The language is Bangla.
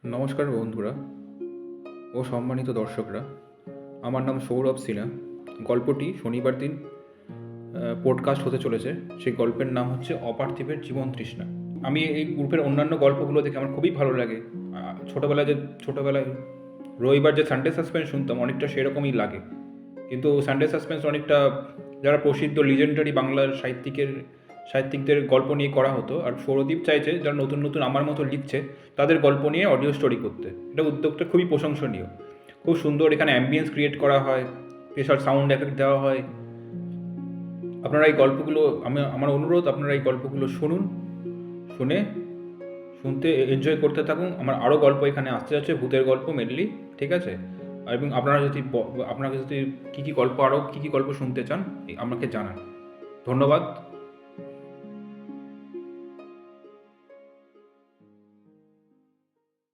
নমস্কার বন্ধুরা ও সম্মানিত দর্শকরা, আমার নাম সৌরভ সিনহা। গল্পটি শনিবার দিন পডকাস্ট হতে চলেছে। সেই গল্পের নাম হচ্ছে অপার্থিবের জীবন তৃষ্ণা। আমি এই গ্রুপের অন্যান্য গল্পগুলো দেখে আমার খুবই ভালো লাগে। ছোটোবেলায় রবিবার যে সানডে সাসপেন্স শুনতাম অনেকটা সেরকমই লাগে, কিন্তু সানডে সাসপেন্স অনেকটা যারা প্রসিদ্ধ লিজেন্ডারি বাংলার সাহিত্যিকদের গল্প নিয়ে করা হতো। আর সৌরদীপ চাইছে যারা নতুন নতুন আমার মতো লিখছে তাদের গল্প নিয়ে অডিও স্টোরি করতে। এটা উদ্যোগটা খুবই প্রশংসনীয়, খুব সুন্দর। এখানে অ্যাম্বিয়েন্স ক্রিয়েট করা হয়, স্পেশাল সাউন্ড এফেক্ট দেওয়া হয়। আপনারা এই গল্পগুলো, আমার অনুরোধ, আপনারা এই গল্পগুলো শুনতে এনজয় করতে থাকুন। আমার আরও গল্প এখানে আসতে যাচ্ছে, ভূতের গল্প মেনলি, ঠিক আছে? এবং আপনারা যদি কী কী গল্প শুনতে চান আমাকে জানান। ধন্যবাদ।